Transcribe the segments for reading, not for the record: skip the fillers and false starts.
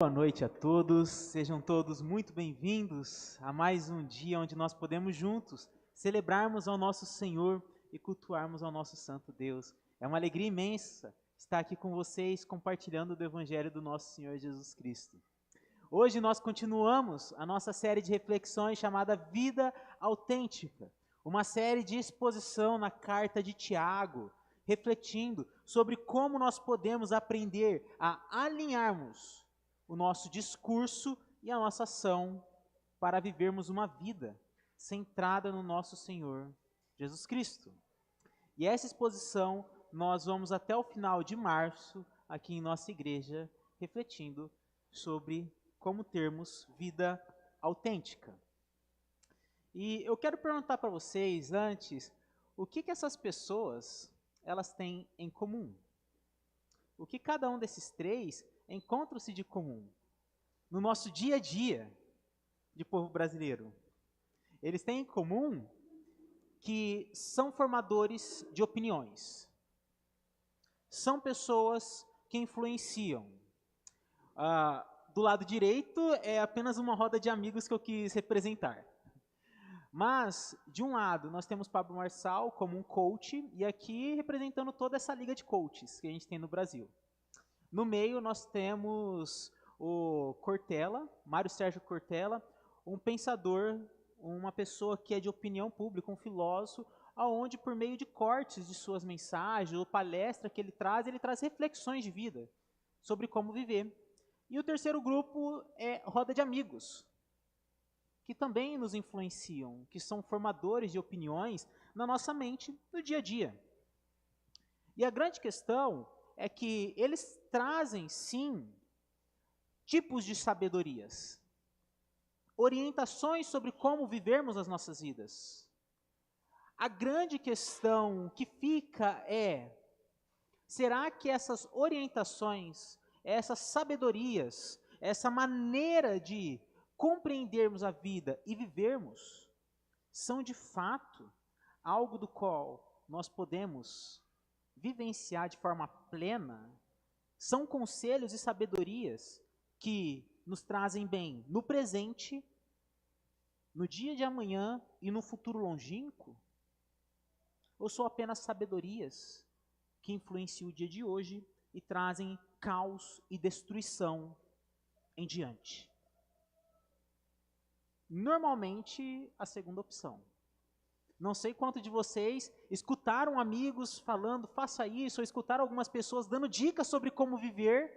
Boa noite a todos, sejam todos muito bem-vindos a mais um dia onde nós podemos juntos celebrarmos ao nosso Senhor e cultuarmos ao nosso Santo Deus. É uma alegria imensa estar aqui com vocês compartilhando do Evangelho do nosso Senhor Jesus Cristo. Hoje nós continuamos a nossa série de reflexões chamada Vida Autêntica, uma série de exposição na carta de Tiago, refletindo sobre como nós podemos aprender a alinharmos o nosso discurso e a nossa ação para vivermos uma vida centrada no nosso Senhor Jesus Cristo. E essa exposição nós vamos até o final de março aqui em nossa igreja, refletindo sobre como termos vida autêntica. E eu quero perguntar para vocês antes, o que essas pessoas elas têm em comum? O que cada um desses três encontram-se de comum no nosso dia a dia de povo brasileiro? Eles têm em comum que são formadores de opiniões. São pessoas que influenciam. Do lado direito é apenas uma roda de amigos que eu quis representar. Mas, de um lado, nós temos Pablo Marçal como um coach, e aqui representando toda essa liga de coaches que a gente tem no Brasil. No meio, nós temos o Cortella, Mário Sérgio Cortella, um pensador, uma pessoa que é de opinião pública, um filósofo, aonde por meio de cortes de suas mensagens, ou palestra que ele traz reflexões de vida sobre como viver. E o terceiro grupo é roda de amigos, que também nos influenciam, que são formadores de opiniões na nossa mente no dia a dia. E a grande questão é que eles trazem, sim, tipos de sabedorias, orientações sobre como vivermos as nossas vidas. A grande questão que fica é, será que essas orientações, essas sabedorias, essa maneira de compreendermos a vida e vivermos, são de fato algo do qual nós podemos vivenciar de forma plena? São conselhos e sabedorias que nos trazem bem no presente, no dia de amanhã e no futuro longínquo? Ou são apenas sabedorias que influenciam o dia de hoje e trazem caos e destruição em diante? Normalmente, a segunda opção. Não sei quanto de vocês escutaram amigos falando, faça isso, ou escutaram algumas pessoas dando dicas sobre como viver,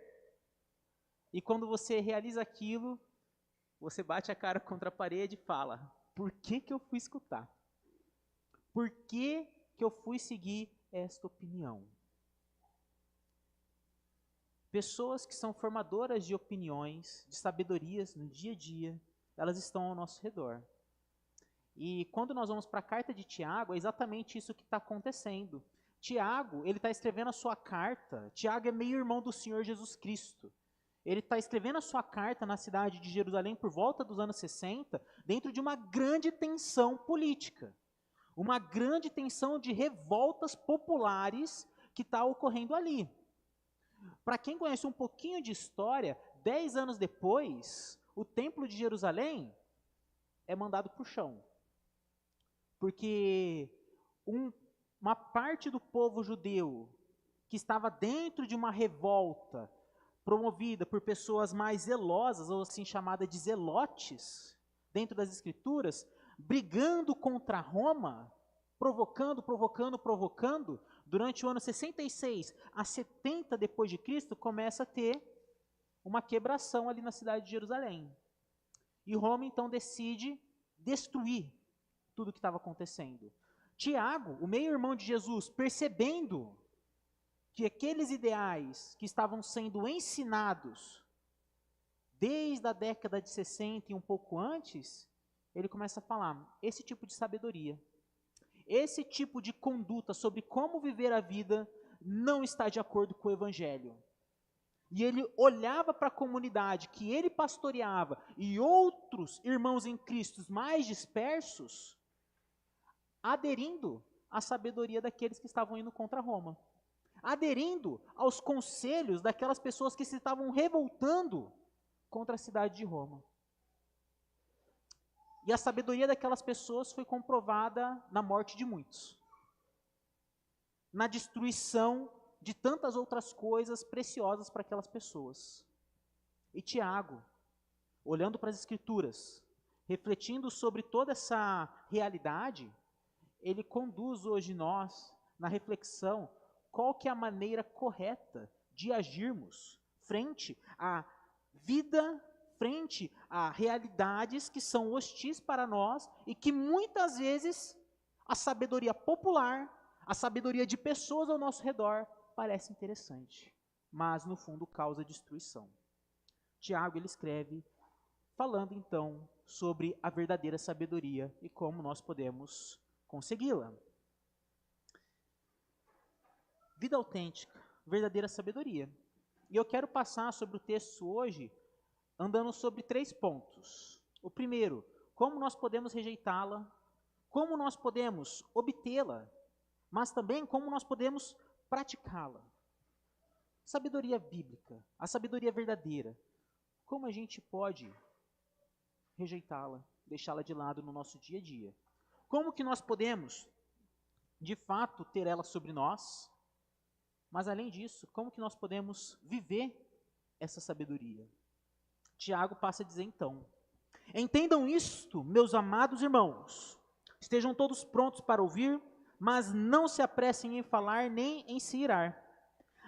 e quando você realiza aquilo, você bate a cara contra a parede e fala, por que eu fui escutar? Por que eu fui seguir esta opinião? Pessoas que são formadoras de opiniões, de sabedorias no dia a dia, elas estão ao nosso redor. E quando nós vamos para a carta de Tiago, é exatamente isso que está acontecendo. Tiago, ele está escrevendo a sua carta. Tiago é meio-irmão do Senhor Jesus Cristo. Ele está escrevendo a sua carta na cidade de Jerusalém por volta dos anos 60, dentro de uma grande tensão política. Uma grande tensão de revoltas populares que está ocorrendo ali. Para quem conhece um pouquinho de história, 10 anos depois, o templo de Jerusalém é mandado para o chão. Porque uma parte do povo judeu que estava dentro de uma revolta promovida por pessoas mais zelosas, ou assim chamada de zelotes, dentro das escrituras, brigando contra Roma, provocando, durante o ano 66 a 70 depois de Cristo, começa a ter uma quebração ali na cidade de Jerusalém. E Roma então decide destruir tudo o que estava acontecendo. Tiago, o meio-irmão de Jesus, percebendo que aqueles ideais que estavam sendo ensinados desde a década de 60 e um pouco antes, ele começa a falar, esse tipo de sabedoria, esse tipo de conduta sobre como viver a vida não está de acordo com o Evangelho. E ele olhava para a comunidade que ele pastoreava e outros irmãos em Cristo mais dispersos, aderindo à sabedoria daqueles que estavam indo contra Roma, aderindo aos conselhos daquelas pessoas que se estavam revoltando contra a cidade de Roma. E a sabedoria daquelas pessoas foi comprovada na morte de muitos, na destruição de tantas outras coisas preciosas para aquelas pessoas. E Tiago, olhando para as Escrituras, refletindo sobre toda essa realidade, ele conduz hoje nós na reflexão qual que é a maneira correta de agirmos frente à vida, frente a realidades que são hostis para nós e que muitas vezes a sabedoria popular, a sabedoria de pessoas ao nosso redor parece interessante, mas no fundo causa destruição. Tiago, ele escreve falando então sobre a verdadeira sabedoria e como nós podemos consegui-la. Vida autêntica, verdadeira sabedoria. E eu quero passar sobre o texto hoje andando sobre 3 pontos. O primeiro, como nós podemos rejeitá-la, como nós podemos obtê-la, mas também como nós podemos praticá-la. Sabedoria bíblica, a sabedoria verdadeira. Como a gente pode rejeitá-la, deixá-la de lado no nosso dia a dia? Como que nós podemos, de fato, ter ela sobre nós? Mas além disso, como que nós podemos viver essa sabedoria? Tiago passa a dizer então: entendam isto, meus amados irmãos, estejam todos prontos para ouvir, mas não se apressem em falar nem em se irar.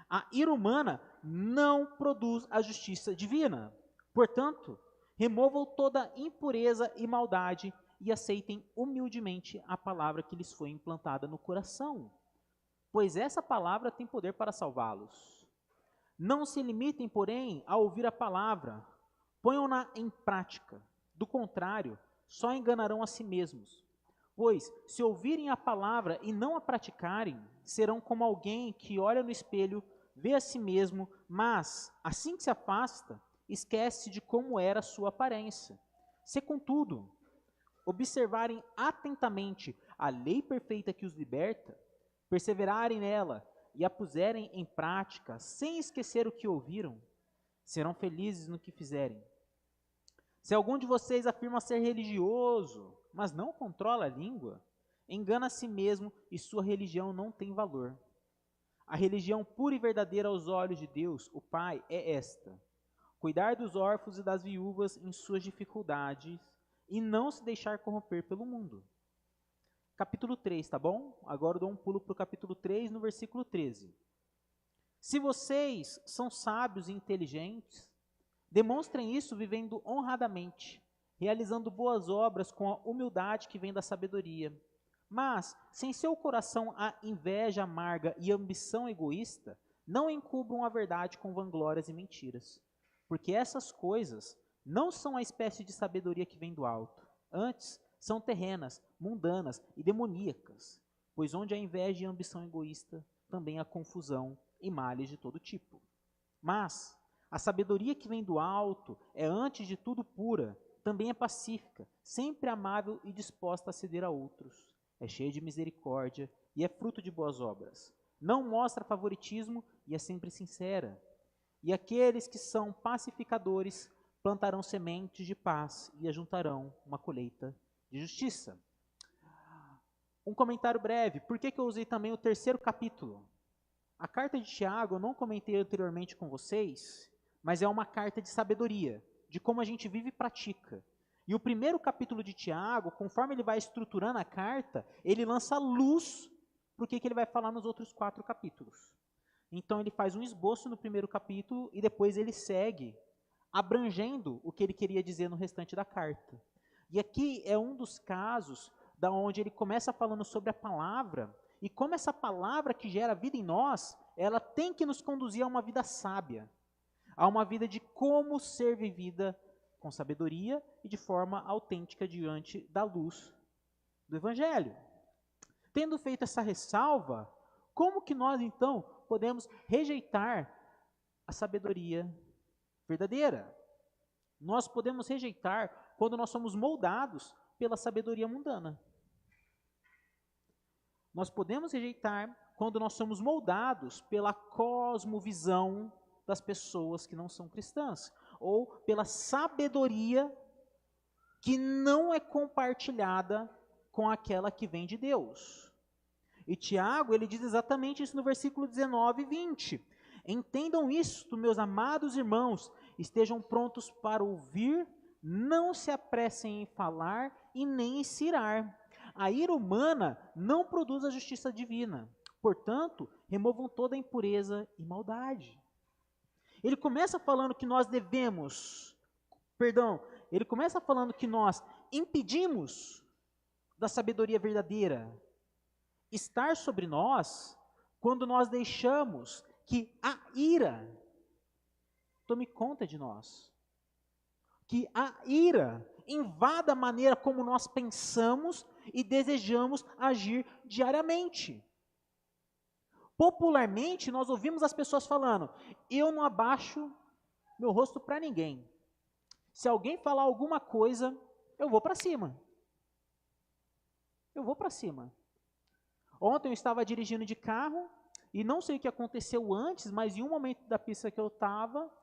A ira humana não produz a justiça divina. Portanto, removam toda impureza e maldade e aceitem humildemente a palavra que lhes foi implantada no coração, pois essa palavra tem poder para salvá-los. Não se limitem, porém, a ouvir a palavra, ponham-na em prática. Do contrário, só enganarão a si mesmos. Pois, se ouvirem a palavra e não a praticarem, serão como alguém que olha no espelho, vê a si mesmo, mas, assim que se afasta, esquece de como era a sua aparência. Se, contudo, observarem atentamente a lei perfeita que os liberta, perseverarem nela e a puserem em prática, sem esquecer o que ouviram, serão felizes no que fizerem. Se algum de vocês afirma ser religioso, mas não controla a língua, engana a si mesmo e sua religião não tem valor. A religião pura e verdadeira aos olhos de Deus, o Pai, é esta: cuidar dos órfãos e das viúvas em suas dificuldades e não se deixar corromper pelo mundo. Capítulo 3, tá bom? Agora eu dou um pulo para o capítulo 3, no versículo 13. Se vocês são sábios e inteligentes, demonstrem isso vivendo honradamente, realizando boas obras com a humildade que vem da sabedoria. Mas, se em seu coração há inveja amarga e ambição egoísta, não encubram a verdade com vanglórias e mentiras, porque essas coisas não são a espécie de sabedoria que vem do alto. Antes, são terrenas, mundanas e demoníacas, pois onde há inveja e ambição egoísta, também há confusão e males de todo tipo. Mas a sabedoria que vem do alto é antes de tudo pura, também é pacífica, sempre amável e disposta a ceder a outros. É cheia de misericórdia e é fruto de boas obras. Não mostra favoritismo e é sempre sincera. E aqueles que são pacificadores plantarão sementes de paz e ajuntarão uma colheita de justiça. Um comentário breve. Por que eu usei também o 3º capítulo? A carta de Tiago eu não comentei anteriormente com vocês, mas é uma carta de sabedoria, de como a gente vive e pratica. E o 1º capítulo de Tiago, conforme ele vai estruturando a carta, ele lança luz para o que ele vai falar nos outros 4 capítulos. Então ele faz um esboço no 1º capítulo e depois ele segue abrangendo o que ele queria dizer no restante da carta. E aqui é um dos casos da onde ele começa falando sobre a palavra e como essa palavra que gera vida em nós, ela tem que nos conduzir a uma vida sábia, a uma vida de como ser vivida com sabedoria e de forma autêntica diante da luz do Evangelho. Tendo feito essa ressalva, como que nós então podemos rejeitar a sabedoria verdadeira? Nós podemos rejeitar quando nós somos moldados pela sabedoria mundana. Nós podemos rejeitar quando nós somos moldados pela cosmovisão das pessoas que não são cristãs, ou pela sabedoria que não é compartilhada com aquela que vem de Deus. E Tiago, ele diz exatamente isso no versículo 19 e 20. Entendam isto, meus amados irmãos, estejam prontos para ouvir, não se apressem em falar e nem em se irar. A ira humana não produz a justiça divina. Portanto, removam toda a impureza e maldade. Ele começa falando que nós ele começa falando que nós impedimos da sabedoria verdadeira estar sobre nós quando nós deixamos que a ira tome conta de nós. Que a ira invada a maneira como nós pensamos e desejamos agir diariamente. Popularmente, nós ouvimos as pessoas falando: eu não abaixo meu rosto para ninguém. Se alguém falar alguma coisa, eu vou para cima. Eu vou para cima. Ontem eu estava dirigindo de carro e não sei o que aconteceu antes, mas em um momento da pista que eu estava,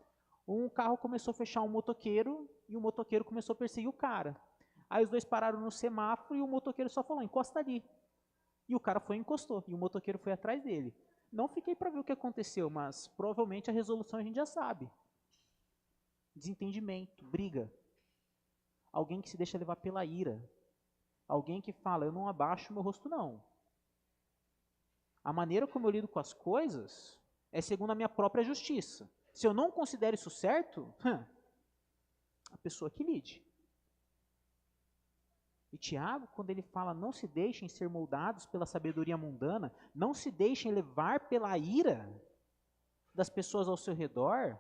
um carro começou a fechar um motoqueiro e o motoqueiro começou a perseguir o cara. Aí os dois pararam no semáforo e o motoqueiro só falou: encosta ali. E o cara foi e encostou, e o motoqueiro foi atrás dele. Não fiquei para ver o que aconteceu, mas provavelmente a resolução a gente já sabe. Desentendimento, briga. Alguém que se deixa levar pela ira. Alguém que fala: eu não abaixo meu rosto não. A maneira como eu lido com as coisas é segundo a minha própria justiça. Se eu não considero isso certo, a pessoa que lide. E Tiago, quando ele fala: não se deixem ser moldados pela sabedoria mundana, não se deixem levar pela ira das pessoas ao seu redor,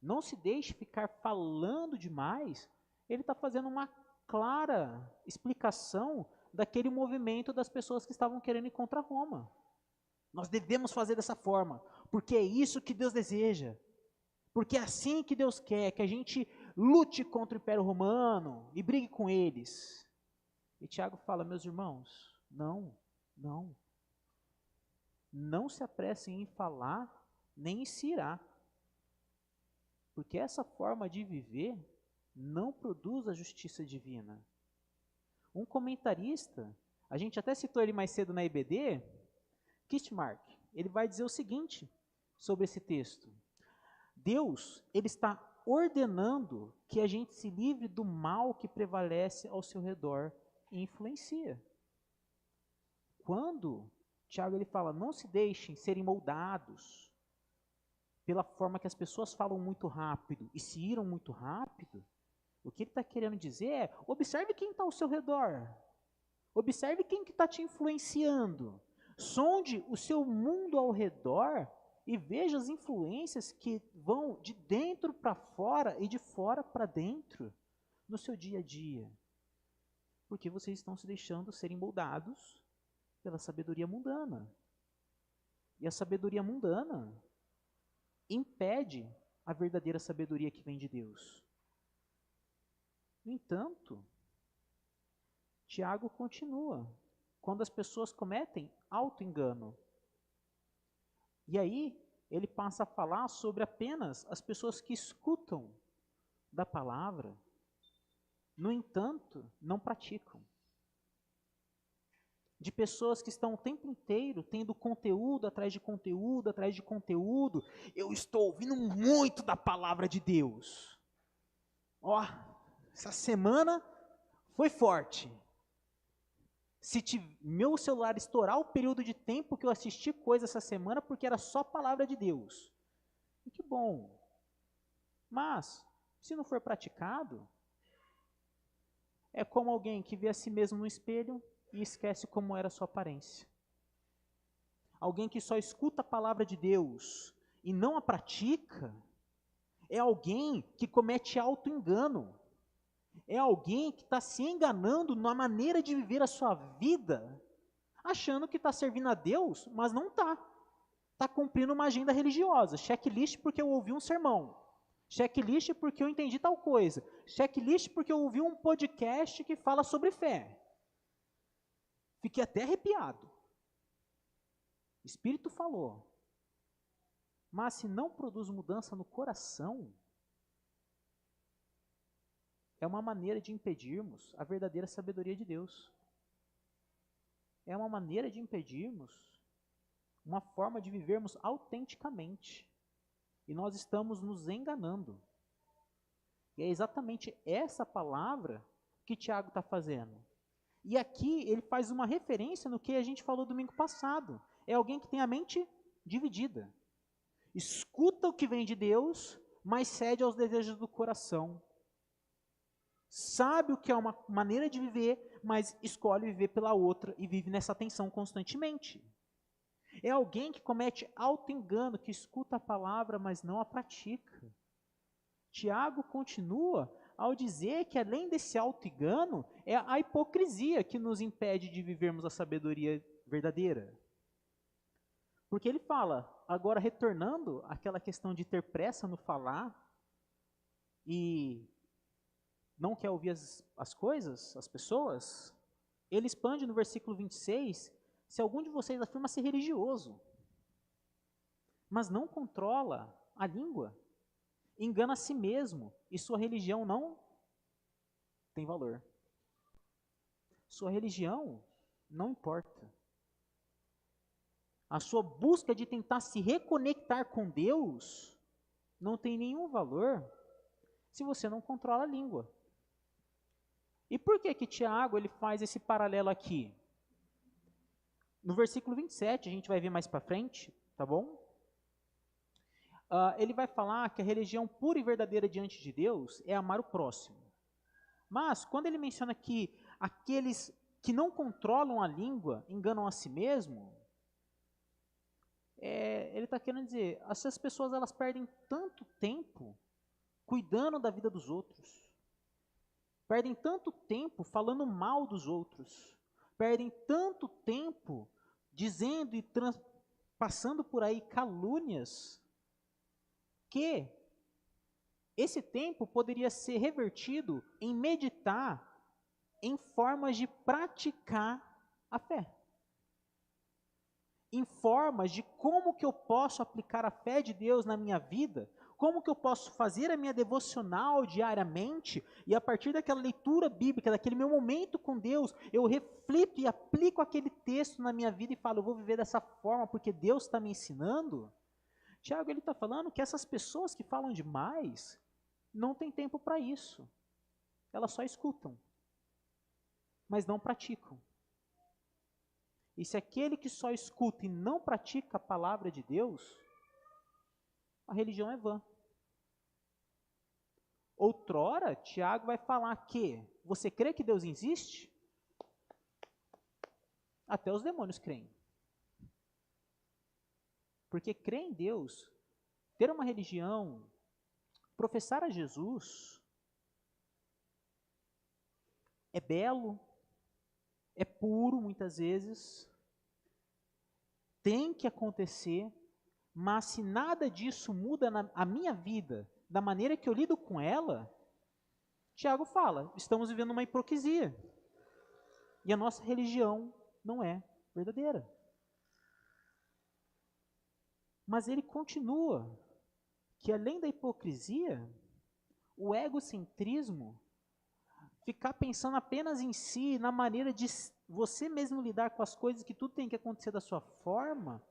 não se deixe ficar falando demais, ele está fazendo uma clara explicação daquele movimento das pessoas que estavam querendo ir contra Roma. Nós devemos fazer dessa forma, porque é isso que Deus deseja. Porque é assim que Deus quer, que a gente lute contra o Império Romano e brigue com eles. E Tiago fala: meus irmãos, não se apressem em falar, nem em se irar. Porque essa forma de viver não produz a justiça divina. Um comentarista, a gente até citou ele mais cedo na EBD, Kistmark, ele vai dizer o seguinte sobre esse texto: Deus, ele está ordenando que a gente se livre do mal que prevalece ao seu redor e influencia. Quando Tiago ele fala: não se deixem serem moldados pela forma que as pessoas falam muito rápido e se iram muito rápido, o que ele está querendo dizer é: observe quem está ao seu redor, observe quem que está te influenciando, sonde o seu mundo ao redor e veja as influências que vão de dentro para fora e de fora para dentro no seu dia a dia. Porque vocês estão se deixando serem moldados pela sabedoria mundana. E a sabedoria mundana impede a verdadeira sabedoria que vem de Deus. No entanto, Tiago continua, quando as pessoas cometem auto-engano. E aí, ele passa a falar sobre apenas as pessoas que escutam da palavra, no entanto, não praticam. De pessoas que estão o tempo inteiro tendo conteúdo atrás de conteúdo, atrás de conteúdo. Eu estou ouvindo muito da palavra de Deus. Ó, essa semana foi forte. Se meu celular estourar o período de tempo que eu assisti coisa essa semana, porque era só palavra de Deus. E que bom. Mas, se não for praticado, é como alguém que vê a si mesmo no espelho e esquece como era a sua aparência. Alguém que só escuta a palavra de Deus e não a pratica, é alguém que comete auto-engano. É alguém que está se enganando na maneira de viver a sua vida, achando que está servindo a Deus, mas não está. Está cumprindo uma agenda religiosa, checklist porque eu ouvi um sermão, checklist porque eu entendi tal coisa, checklist porque eu ouvi um podcast que fala sobre fé. Fiquei até arrepiado. O Espírito falou. Mas se não produz mudança no coração, uma maneira de impedirmos a verdadeira sabedoria de Deus. É uma maneira de impedirmos uma forma de vivermos autenticamente. E nós estamos nos enganando. E é exatamente essa palavra que Tiago está fazendo. E aqui ele faz uma referência no que a gente falou domingo passado. É alguém que tem a mente dividida. Escuta o que vem de Deus, mas cede aos desejos do coração. Sabe o que é uma maneira de viver, mas escolhe viver pela outra e vive nessa tensão constantemente. É alguém que comete auto-engano, que escuta a palavra, mas não a pratica. Tiago continua ao dizer que além desse auto-engano, é a hipocrisia que nos impede de vivermos a sabedoria verdadeira. Porque ele fala, agora retornando àquela questão de ter pressa no falar e não quer ouvir as coisas, as pessoas, ele expande no versículo 26, se algum de vocês afirma ser religioso, mas não controla a língua, engana a si mesmo e sua religião não tem valor. Sua religião não importa. A sua busca de tentar se reconectar com Deus não tem nenhum valor se você não controla a língua. E por que Tiago ele faz esse paralelo aqui? No versículo 27, a gente vai ver mais para frente, tá bom? Ele vai falar que a religião pura e verdadeira diante de Deus é amar o próximo. Mas, quando ele menciona que aqueles que não controlam a língua enganam a si mesmo, ele está querendo dizer, essas pessoas elas perdem tanto tempo cuidando da vida dos outros, perdem tanto tempo falando mal dos outros, perdem tanto tempo dizendo e passando por aí calúnias, que esse tempo poderia ser revertido em meditar em formas de praticar a fé. Em formas de como que eu posso aplicar a fé de Deus na minha vida, como que eu posso fazer a minha devocional diariamente, e a partir daquela leitura bíblica, daquele meu momento com Deus, eu reflito e aplico aquele texto na minha vida e falo, eu vou viver dessa forma porque Deus está me ensinando. Tiago ele está falando que essas pessoas que falam demais, não tem tempo para isso. Elas só escutam, mas não praticam. E se aquele que só escuta e não pratica a palavra de Deus, a religião é vã. Outrora, Tiago vai falar que você crê que Deus existe? Até os demônios creem. Porque crer em Deus, ter uma religião, professar a Jesus, é belo, é puro muitas vezes, tem que acontecer, mas se nada disso muda a minha vida, da maneira que eu lido com ela, Tiago fala, estamos vivendo uma hipocrisia. E a nossa religião não é verdadeira. Mas ele continua que além da hipocrisia, o egocentrismo, ficar pensando apenas em si, na maneira de você mesmo lidar com as coisas, que tudo tem que acontecer da sua forma,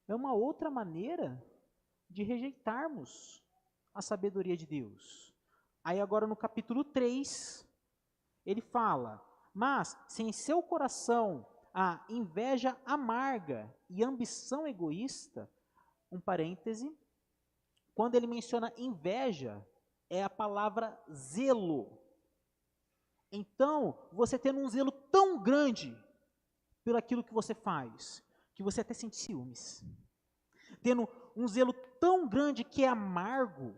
é uma outra maneira de rejeitarmos a sabedoria de Deus. Aí agora no capítulo 3, ele fala, mas se em seu coração há inveja amarga e ambição egoísta, um parêntese, quando ele menciona inveja, é a palavra zelo. Então, você tendo um zelo tão grande pelo aquilo que você faz, que você até sente ciúmes. Tendo um zelo tão grande que é amargo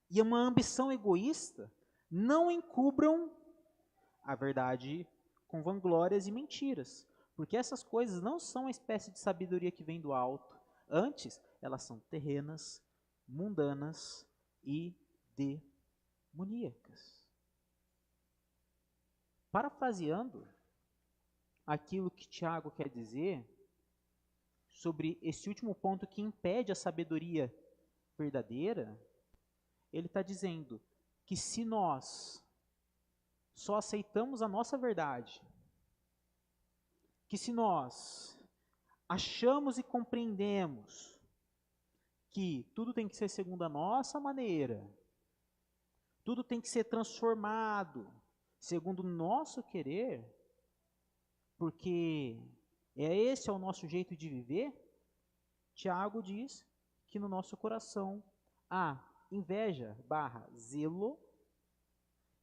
e uma ambição egoísta, não encubram a verdade com vanglórias e mentiras. Porque essas coisas não são uma espécie de sabedoria que vem do alto. Antes, elas são terrenas, mundanas e demoníacas. Parafraseando aquilo que Tiago quer dizer sobre esse último ponto que impede a sabedoria verdadeira, ele está dizendo que se nós só aceitamos a nossa verdade, que se nós achamos e compreendemos que tudo tem que ser segundo a nossa maneira, tudo tem que ser transformado segundo o nosso querer, porque esse é o nosso jeito de viver, Tiago diz que no nosso coração há inveja / zelo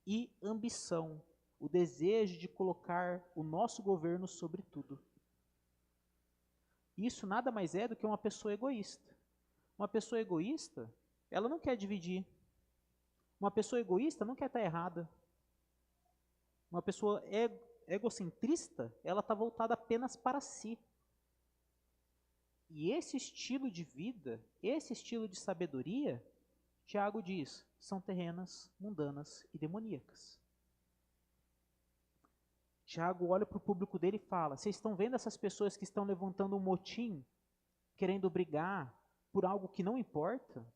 e ambição, o desejo de colocar o nosso governo sobre tudo. Isso nada mais é do que uma pessoa egoísta. Uma pessoa egoísta, ela não quer dividir. Uma pessoa egoísta não quer estar errada. Uma pessoa egocentrista, ela está voltada apenas para si. E esse estilo de vida, esse estilo de sabedoria, Tiago diz, são terrenas, mundanas e demoníacas. Tiago olha para o público dele e fala, vocês estão vendo essas pessoas que estão levantando um motim, querendo brigar por algo que não importa?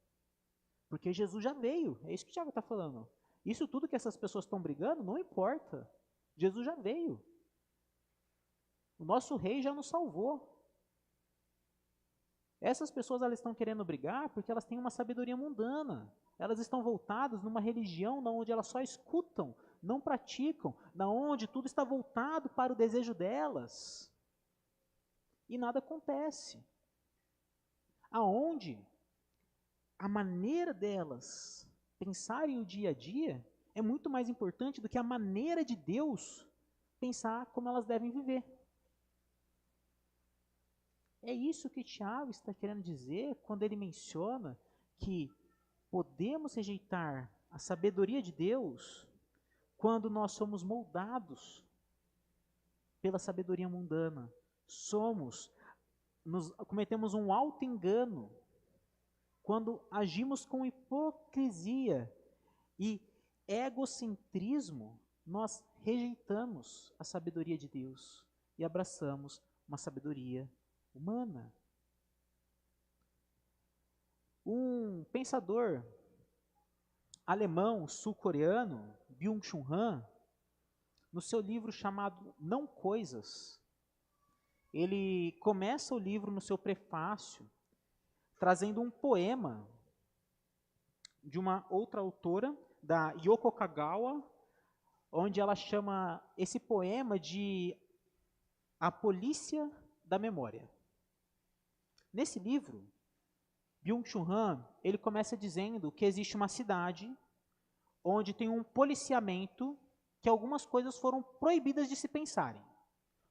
Porque Jesus já veio, é isso que Tiago está falando. Isso tudo que essas pessoas estão brigando, não importa. Jesus já veio. O nosso rei já nos salvou. Essas pessoas elas estão querendo brigar porque elas têm uma sabedoria mundana. Elas estão voltadas numa religião onde elas só escutam, não praticam, onde tudo está voltado para o desejo delas. E nada acontece. Aonde a maneira delas pensarem o dia a dia é muito mais importante do que a maneira de Deus pensar como elas devem viver. É isso que Tiago está querendo dizer quando ele menciona que podemos rejeitar a sabedoria de Deus quando nós somos moldados pela sabedoria mundana. Cometemos um auto-engano quando agimos com hipocrisia e egocentrismo, nós rejeitamos a sabedoria de Deus e abraçamos uma sabedoria humana. Um pensador alemão sul-coreano, Byung-Chul Han, no seu livro chamado Não Coisas, ele começa o livro no seu prefácio trazendo um poema de uma outra autora, da Yoko Kagawa, onde ela chama esse poema de A Polícia da Memória. Nesse livro, Byung-Chul Han, ele começa dizendo que existe uma cidade onde tem um policiamento que algumas coisas foram proibidas de se pensarem.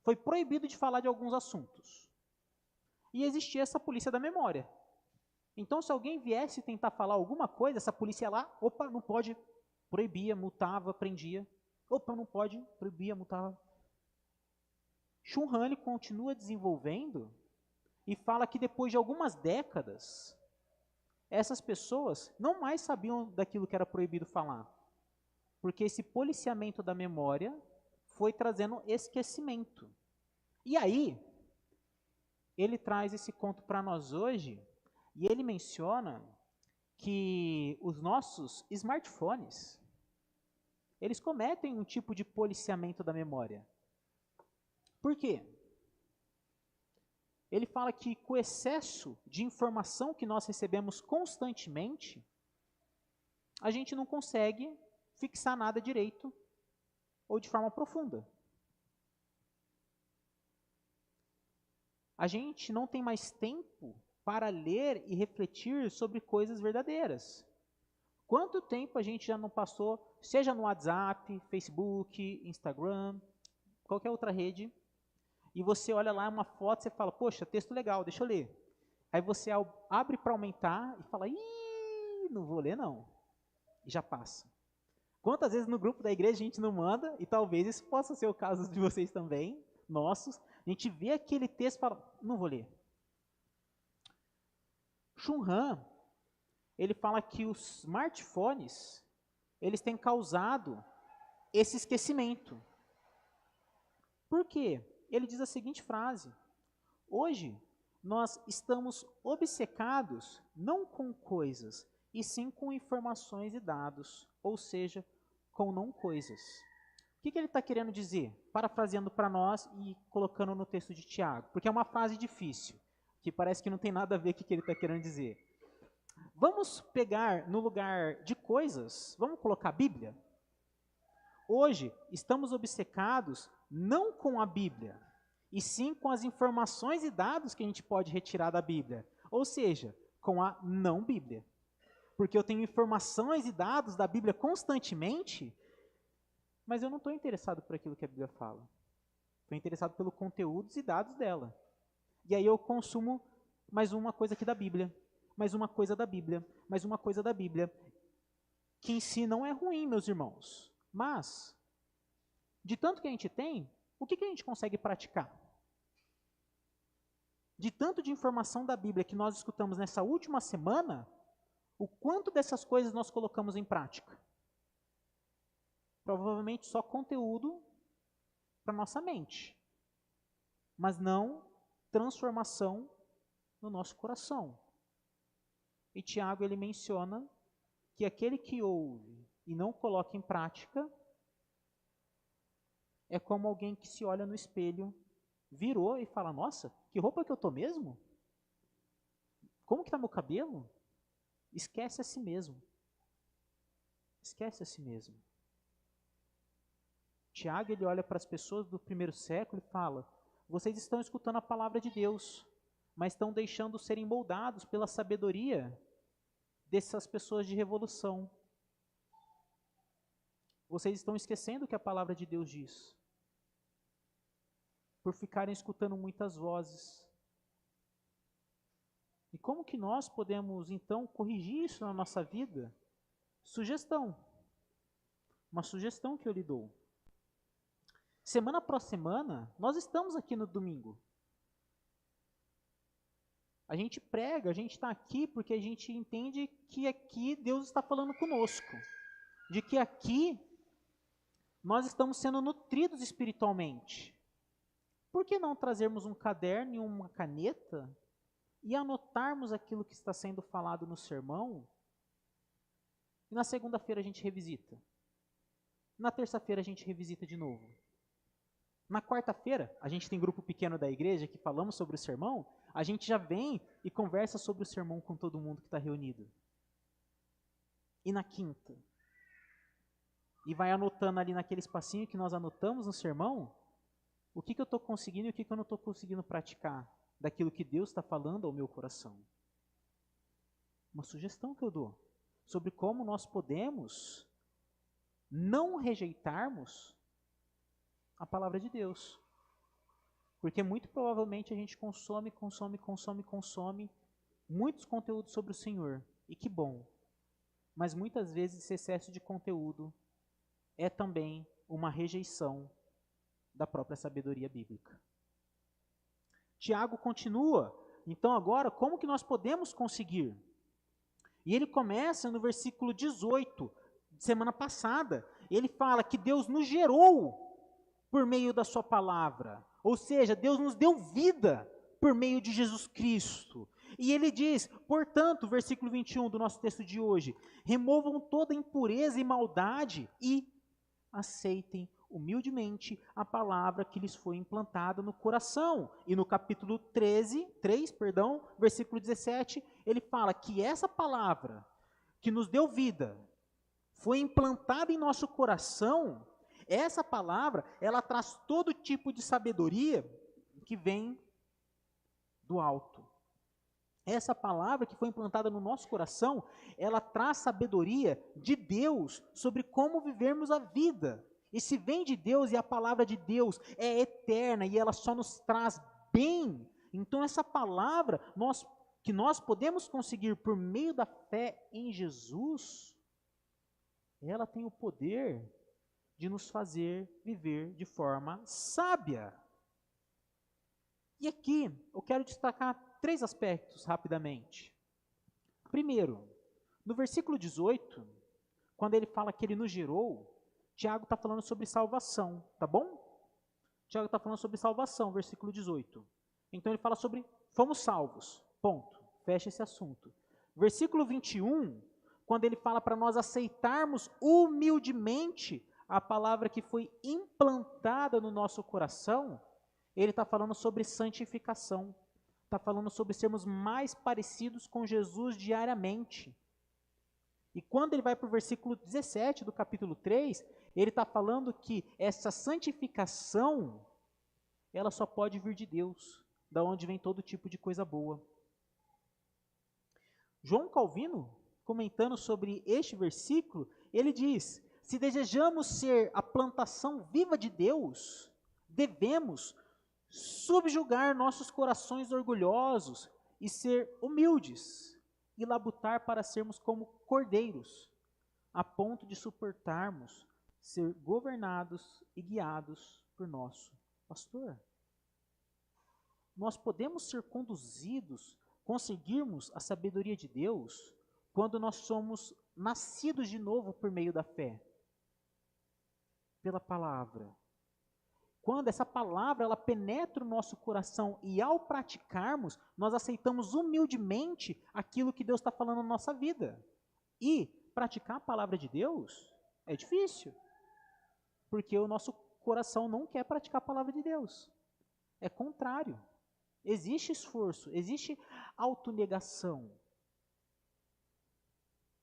Foi proibido de falar de alguns assuntos. E existia essa polícia da memória. Então, se alguém viesse tentar falar alguma coisa, essa polícia ia lá, opa, não pode, proibia, multava, prendia. Opa, não pode, proibia, multava. Chul Han continua desenvolvendo e fala que depois de algumas décadas, essas pessoas não mais sabiam daquilo que era proibido falar, porque esse policiamento da memória foi trazendo esquecimento. E aí, ele traz esse conto para nós hoje, e ele menciona que os nossos smartphones, eles cometem um tipo de policiamento da memória. Por quê? Ele fala que com o excesso de informação que nós recebemos constantemente, a gente não consegue fixar nada direito ou de forma profunda. A gente não tem mais tempo para ler e refletir sobre coisas verdadeiras. Quanto tempo a gente já não passou, seja no WhatsApp, Facebook, Instagram, qualquer outra rede, e você olha lá uma foto e você fala, poxa, texto legal, deixa eu ler. Aí você abre para aumentar e fala, não vou ler não. E já passa. Quantas vezes no grupo da igreja a gente não manda, e talvez isso possa ser o caso de vocês também, nossos, a gente vê aquele texto e fala, não vou ler. Chul Han, ele fala que os smartphones, eles têm causado esse esquecimento. Por quê? Ele diz a seguinte frase, hoje nós estamos obcecados não com coisas e sim com informações e dados, ou seja, com não coisas. O que ele está querendo dizer? Parafraseando para nós e colocando no texto de Tiago, porque é uma frase difícil, que parece que não tem nada a ver com o que ele está querendo dizer. Vamos pegar no lugar de coisas, vamos colocar a Bíblia? Hoje, estamos obcecados não com a Bíblia, e sim com as informações e dados que a gente pode retirar da Bíblia, ou seja, com a não Bíblia. Porque eu tenho informações e dados da Bíblia constantemente, mas eu não estou interessado por aquilo que a Bíblia fala. Estou interessado pelos conteúdos e dados dela. E aí eu consumo mais uma coisa aqui da Bíblia, mais uma coisa da Bíblia, mais uma coisa da Bíblia, que em si não é ruim, meus irmãos. Mas, de tanto que a gente tem, o que a gente consegue praticar? De tanto de informação da Bíblia que nós escutamos nessa última semana, o quanto dessas coisas nós colocamos em prática? Provavelmente só conteúdo para nossa mente, mas não transformação no nosso coração. E Tiago, ele menciona que aquele que ouve e não coloca em prática é como alguém que se olha no espelho, virou e fala, nossa, que roupa que eu estou mesmo? Como que está meu cabelo? Esquece a si mesmo. Esquece a si mesmo. Tiago, ele olha para as pessoas do primeiro século e fala, vocês estão escutando a palavra de Deus, mas estão deixando serem moldados pela sabedoria dessas pessoas de revolução. Vocês estão esquecendo o que a palavra de Deus diz, por ficarem escutando muitas vozes. E como que nós podemos, então, corrigir isso na nossa vida? Sugestão. Uma sugestão que eu lhe dou. Semana após semana, nós estamos aqui no domingo. A gente prega, a gente está aqui porque a gente entende que aqui Deus está falando conosco. De que aqui nós estamos sendo nutridos espiritualmente. Por que não trazermos um caderno e uma caneta e anotarmos aquilo que está sendo falado no sermão? E na segunda-feira a gente revisita. Na terça-feira a gente revisita de novo. Na quarta-feira, a gente tem grupo pequeno da igreja que falamos sobre o sermão, a gente já vem e conversa sobre o sermão com todo mundo que está reunido. E na quinta? E vai anotando ali naquele espacinho que nós anotamos no sermão, o que eu estou conseguindo e o que eu não estou conseguindo praticar daquilo que Deus está falando ao meu coração. Uma sugestão que eu dou sobre como nós podemos não rejeitarmos a palavra de Deus. Porque muito provavelmente a gente consome muitos conteúdos sobre o Senhor. E que bom. Mas muitas vezes esse excesso de conteúdo é também uma rejeição da própria sabedoria bíblica. Tiago continua, então agora, como que nós podemos conseguir? E ele começa no versículo 18, semana passada, ele fala que Deus nos gerou por meio da sua palavra, ou seja, Deus nos deu vida por meio de Jesus Cristo. E ele diz, portanto, versículo 21 do nosso texto de hoje, removam toda impureza e maldade e aceitem humildemente a palavra que lhes foi implantada no coração. E no capítulo 3, versículo 17, ele fala que essa palavra que nos deu vida, foi implantada em nosso coração. Essa palavra, ela traz todo tipo de sabedoria que vem do alto. Essa palavra que foi implantada no nosso coração, ela traz sabedoria de Deus sobre como vivermos a vida. E se vem de Deus e a palavra de Deus é eterna e ela só nos traz bem, então essa palavra que nós podemos conseguir por meio da fé em Jesus, ela tem o poder de nos fazer viver de forma sábia. E aqui eu quero destacar 3 aspectos rapidamente. Primeiro, no versículo 18, quando ele fala que ele nos gerou, Tiago está falando sobre salvação, tá bom? Tiago está falando sobre salvação, versículo 18. Então ele fala sobre fomos salvos, ponto, fecha esse assunto. Versículo 21, quando ele fala para nós aceitarmos humildemente a palavra que foi implantada no nosso coração, ele está falando sobre santificação, está falando sobre sermos mais parecidos com Jesus diariamente. E quando ele vai para o versículo 17 do capítulo 3, ele está falando que essa santificação, ela só pode vir de Deus, da onde vem todo tipo de coisa boa. João Calvino, comentando sobre este versículo, ele diz: se desejamos ser a plantação viva de Deus, devemos subjugar nossos corações orgulhosos e ser humildes, e labutar para sermos como cordeiros, a ponto de suportarmos ser governados e guiados por nosso pastor. Nós podemos ser conduzidos, conseguirmos a sabedoria de Deus, quando nós somos nascidos de novo por meio da fé, pela palavra. Quando essa palavra ela penetra o nosso coração e ao praticarmos, nós aceitamos humildemente aquilo que Deus está falando na nossa vida. E praticar a palavra de Deus é difícil, porque o nosso coração não quer praticar a palavra de Deus. É contrário. Existe esforço, existe autonegação.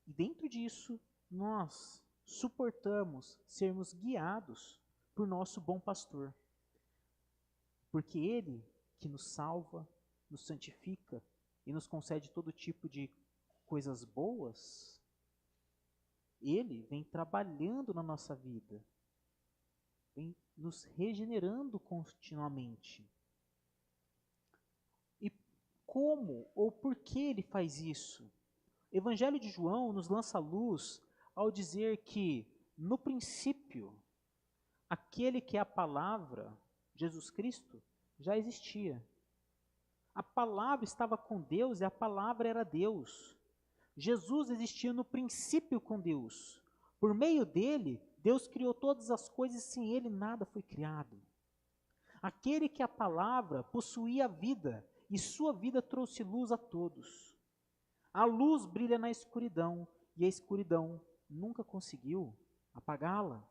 E dentro disso, nós suportamos sermos guiados por nosso bom pastor. Porque ele que nos salva, nos santifica e nos concede todo tipo de coisas boas, ele vem trabalhando na nossa vida, vem nos regenerando continuamente. E como ou por que ele faz isso? O Evangelho de João nos lança luz ao dizer que, no princípio, aquele que é a palavra, Jesus Cristo, já existia. A palavra estava com Deus e a palavra era Deus. Jesus existia no princípio com Deus. Por meio dele, Deus criou todas as coisas e sem ele nada foi criado. Aquele que é a palavra possuía a vida e sua vida trouxe luz a todos. A luz brilha na escuridão e a escuridão nunca conseguiu apagá-la.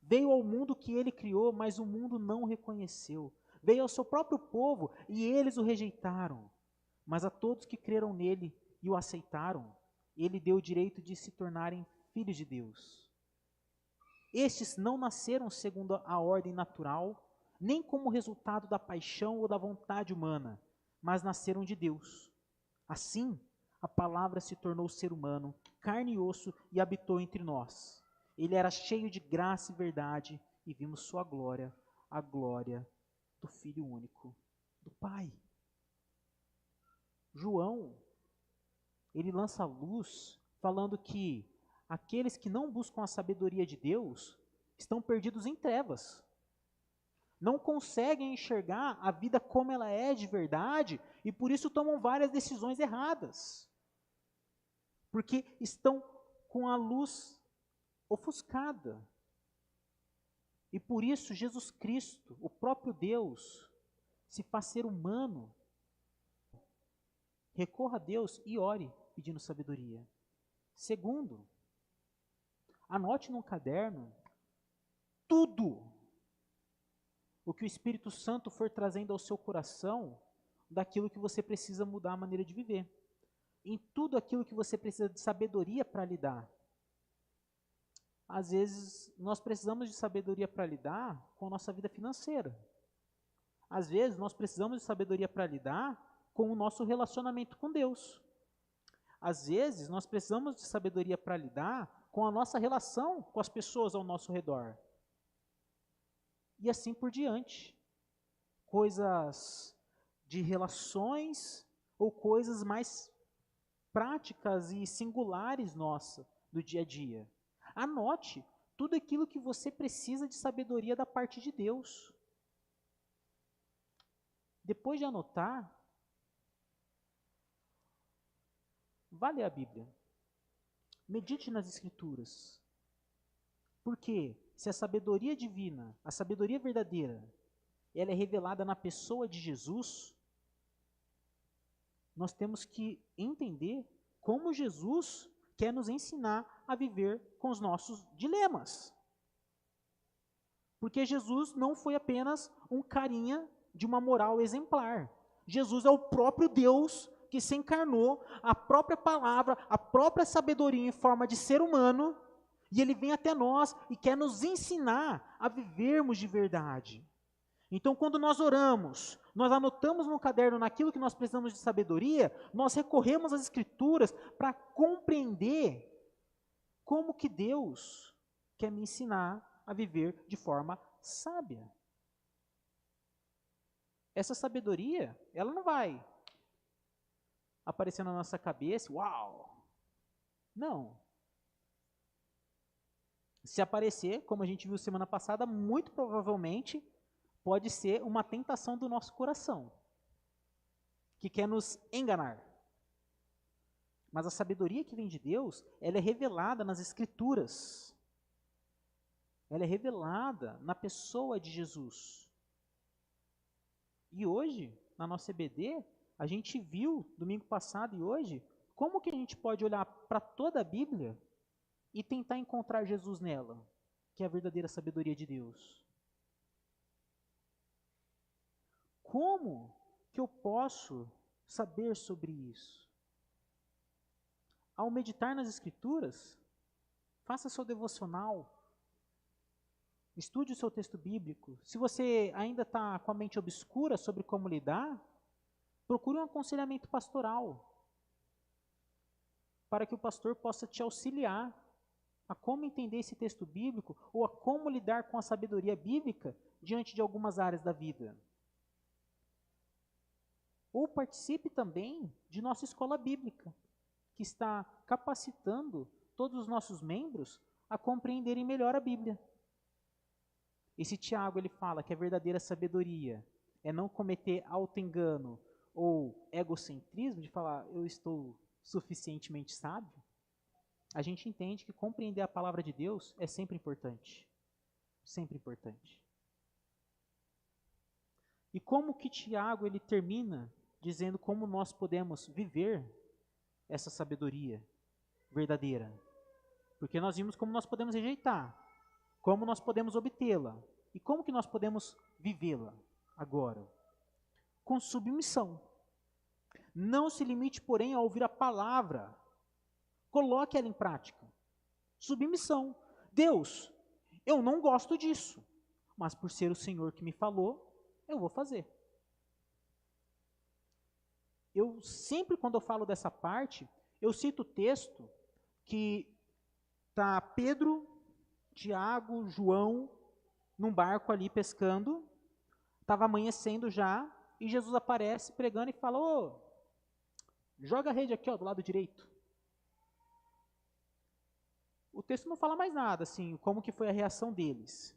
Veio ao mundo que ele criou, mas o mundo não o reconheceu. Veio ao seu próprio povo e eles o rejeitaram. Mas a todos que creram nele e o aceitaram, ele deu o direito de se tornarem filhos de Deus. Estes não nasceram segundo a ordem natural, nem como resultado da paixão ou da vontade humana, mas nasceram de Deus. Assim, a palavra se tornou ser humano, carne e osso, e habitou entre nós. Ele era cheio de graça e verdade, e vimos sua glória, a glória do Filho único do Pai. João, ele lança luz falando que aqueles que não buscam a sabedoria de Deus estão perdidos em trevas. Não conseguem enxergar a vida como ela é de verdade e por isso tomam várias decisões erradas. Porque estão com a luz ofuscada. E por isso Jesus Cristo, o próprio Deus, se faz ser humano. Recorra a Deus e ore pedindo sabedoria. Segundo, anote num caderno tudo o que o Espírito Santo for trazendo ao seu coração daquilo que você precisa mudar a maneira de viver. Em tudo aquilo que você precisa de sabedoria para lidar. Às vezes, nós precisamos de sabedoria para lidar com a nossa vida financeira. Às vezes, nós precisamos de sabedoria para lidar com o nosso relacionamento com Deus. Às vezes, nós precisamos de sabedoria para lidar com a nossa relação com as pessoas ao nosso redor. E assim por diante. Coisas de relações ou coisas mais práticas e singulares nossa do dia a dia. Anote tudo aquilo que você precisa de sabedoria da parte de Deus. Depois de anotar, vá ler a Bíblia. Medite nas Escrituras. Porque se a sabedoria divina, a sabedoria verdadeira, ela é revelada na pessoa de Jesus, nós temos que entender como Jesus quer nos ensinar a viver com os nossos dilemas. Porque Jesus não foi apenas um carinha de uma moral exemplar. Jesus é o próprio Deus que se encarnou, a própria palavra, a própria sabedoria em forma de ser humano, e ele vem até nós e quer nos ensinar a vivermos de verdade. Então, quando nós oramos, nós anotamos no caderno naquilo que nós precisamos de sabedoria, nós recorremos às Escrituras para compreender como que Deus quer me ensinar a viver de forma sábia. Essa sabedoria, ela não vai aparecer na nossa cabeça, uau! Não. Se aparecer, como a gente viu semana passada, muito provavelmente pode ser uma tentação do nosso coração, que quer nos enganar. Mas a sabedoria que vem de Deus, ela é revelada nas Escrituras. Ela é revelada na pessoa de Jesus. E hoje, na nossa EBD, a gente viu, domingo passado e hoje, como que a gente pode olhar para toda a Bíblia e tentar encontrar Jesus nela, que é a verdadeira sabedoria de Deus. Como que eu posso saber sobre isso? Ao meditar nas Escrituras, faça seu devocional, estude o seu texto bíblico. Se você ainda está com a mente obscura sobre como lidar, procure um aconselhamento pastoral, para que o pastor possa te auxiliar a como entender esse texto bíblico ou a como lidar com a sabedoria bíblica diante de algumas áreas da vida. Ou participe também de nossa escola bíblica, que está capacitando todos os nossos membros a compreenderem melhor a Bíblia. Esse Tiago, ele fala que a verdadeira sabedoria é não cometer auto-engano ou egocentrismo, de falar, eu estou suficientemente sábio. A gente entende que compreender a palavra de Deus é sempre importante. Sempre importante. E como que Tiago ele termina dizendo como nós podemos viver essa sabedoria verdadeira? Porque nós vimos como nós podemos rejeitar, como nós podemos obtê-la e como que nós podemos vivê-la agora. Com submissão. Não se limite, porém, a ouvir a palavra. Coloque ela em prática. Submissão. Deus, eu não gosto disso, mas por ser o Senhor que me falou, eu vou fazer. Eu sempre, quando eu falo dessa parte, eu cito o texto que está Pedro, Tiago, João, num barco ali pescando, estava amanhecendo já, e Jesus aparece pregando e fala, ô, joga a rede aqui, ó, do lado direito. O texto não fala mais nada, assim, como que foi a reação deles.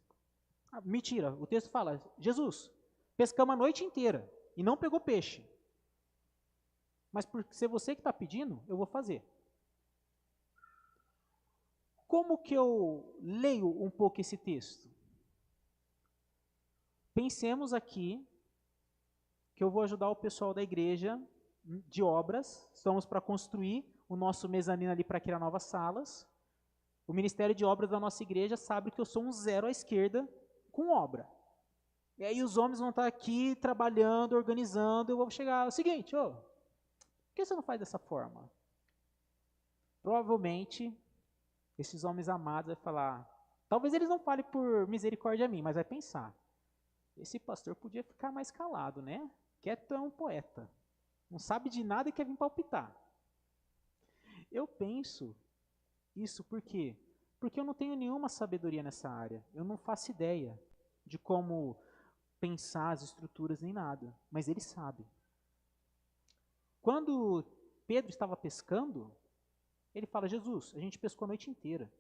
Ah, mentira, o texto fala, Jesus, pescamos a noite inteira e não pegou peixe. Mas por ser você que está pedindo, eu vou fazer. Como que eu leio um pouco esse texto? Pensemos aqui que eu vou ajudar o pessoal da igreja de obras. Estamos para construir o nosso mezanino ali para criar novas salas. O Ministério de Obras da nossa igreja sabe que eu sou um zero à esquerda com obra. E aí os homens vão estar aqui trabalhando, organizando, eu vou chegar, é o seguinte, por que você não faz dessa forma? Provavelmente, esses homens amados vão falar, talvez eles não falem por misericórdia a mim, mas vai pensar, esse pastor podia ficar mais calado, né? Quieto é um poeta, não sabe de nada e quer vir palpitar. Eu penso isso por quê? Porque eu não tenho nenhuma sabedoria nessa área. Eu não faço ideia de como pensar as estruturas nem nada. Mas ele sabe. Quando Pedro estava pescando, ele fala, Jesus, a gente pescou a noite inteira.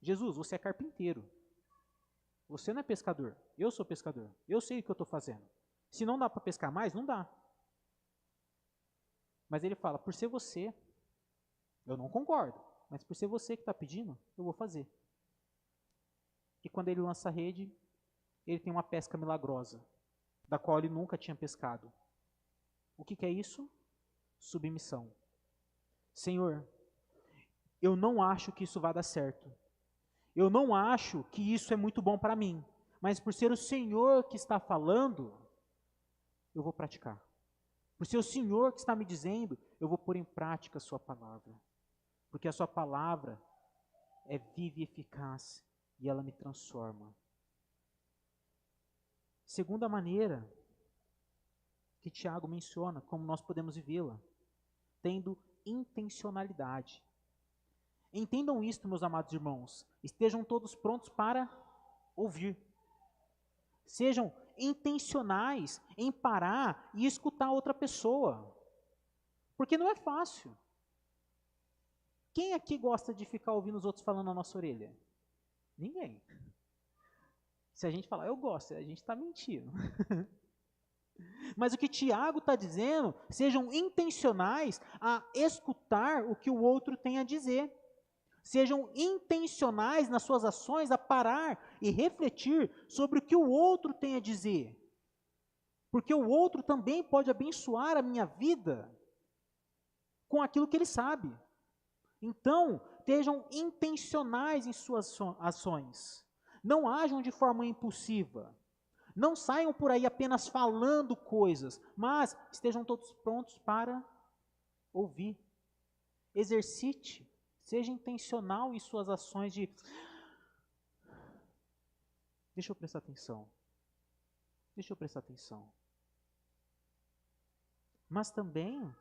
Jesus, você é carpinteiro. Você não é pescador. Eu sou pescador. Eu sei o que eu estou fazendo. Se não dá para pescar mais, não dá. Mas ele fala, por ser você, eu não concordo, mas por ser você que está pedindo, eu vou fazer. E quando ele lança a rede, ele tem uma pesca milagrosa, da qual ele nunca tinha pescado. O que é isso? Submissão. Senhor, eu não acho que isso vai dar certo. Eu não acho que isso é muito bom para mim. Mas por ser o Senhor que está falando, eu vou praticar. Por ser o Senhor que está me dizendo, eu vou pôr em prática a sua palavra. Porque a sua palavra é viva e eficaz e ela me transforma. Segunda maneira que Tiago menciona como nós podemos vivê-la, tendo intencionalidade. Entendam isto, meus amados irmãos. Estejam todos prontos para ouvir. Sejam intencionais em parar e escutar outra pessoa. Porque não é fácil. Quem aqui gosta de ficar ouvindo os outros falando na nossa orelha? Ninguém. Se a gente falar, eu gosto, a gente está mentindo. Mas o que Tiago está dizendo, sejam intencionais a escutar o que o outro tem a dizer. Sejam intencionais nas suas ações a parar e refletir sobre o que o outro tem a dizer. Porque o outro também pode abençoar a minha vida com aquilo que ele sabe. Então, estejam intencionais em suas ações. Não ajam de forma impulsiva. Não saiam por aí apenas falando coisas, mas estejam todos prontos para ouvir. Exercite, seja intencional em suas ações de... Deixa eu prestar atenção. Deixa eu prestar atenção. Mas também,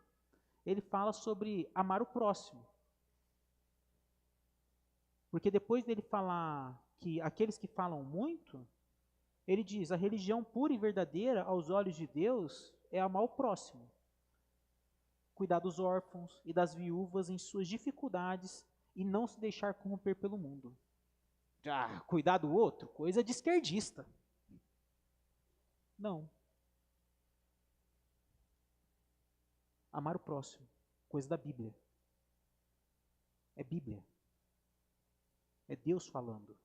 ele fala sobre amar o próximo. Porque depois dele falar que aqueles que falam muito, ele diz, a religião pura e verdadeira aos olhos de Deus é amar o próximo. Cuidar dos órfãos e das viúvas em suas dificuldades e não se deixar corromper pelo mundo. Cuidar do outro, coisa de esquerdista. Não. Amar o próximo, coisa da Bíblia. É Bíblia. É Deus falando.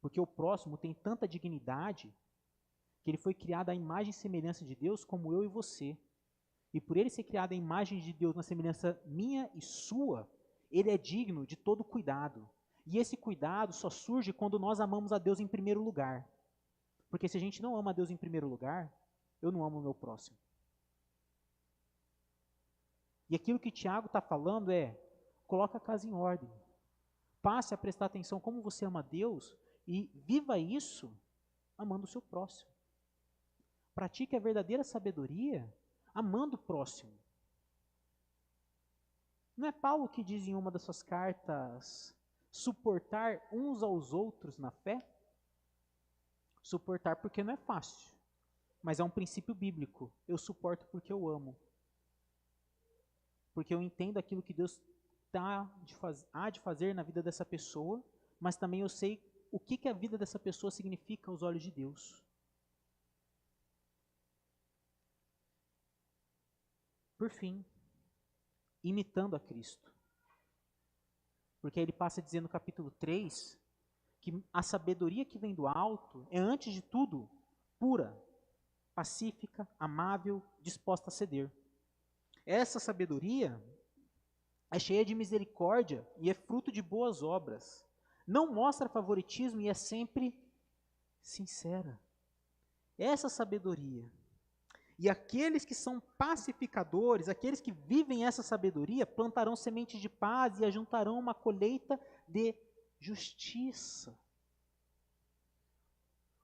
Porque o próximo tem tanta dignidade que ele foi criado à imagem e semelhança de Deus como eu e você. E por ele ser criado à imagem de Deus na semelhança minha e sua, ele é digno de todo cuidado. E esse cuidado só surge quando nós amamos a Deus em primeiro lugar. Porque se a gente não ama a Deus em primeiro lugar, eu não amo o meu próximo. E aquilo que Tiago está falando é, coloca a casa em ordem. Passe a prestar atenção como você ama a Deus e viva isso amando o seu próximo. Pratique a verdadeira sabedoria amando o próximo. Não é Paulo que diz em uma das suas cartas, suportar uns aos outros na fé? Suportar porque não é fácil, mas é um princípio bíblico. Eu suporto porque eu amo. Porque eu entendo aquilo que Deus há de fazer na vida dessa pessoa, mas também eu sei o que a vida dessa pessoa significa aos olhos de Deus. Por fim, imitando a Cristo. Porque ele passa a dizer no capítulo 3 que a sabedoria que vem do alto é, antes de tudo, pura, pacífica, amável, disposta a ceder. Essa sabedoria é cheia de misericórdia e é fruto de boas obras. Não mostra favoritismo e é sempre sincera. Essa sabedoria. E aqueles que são pacificadores, aqueles que vivem essa sabedoria, plantarão sementes de paz e ajuntarão uma colheita de justiça.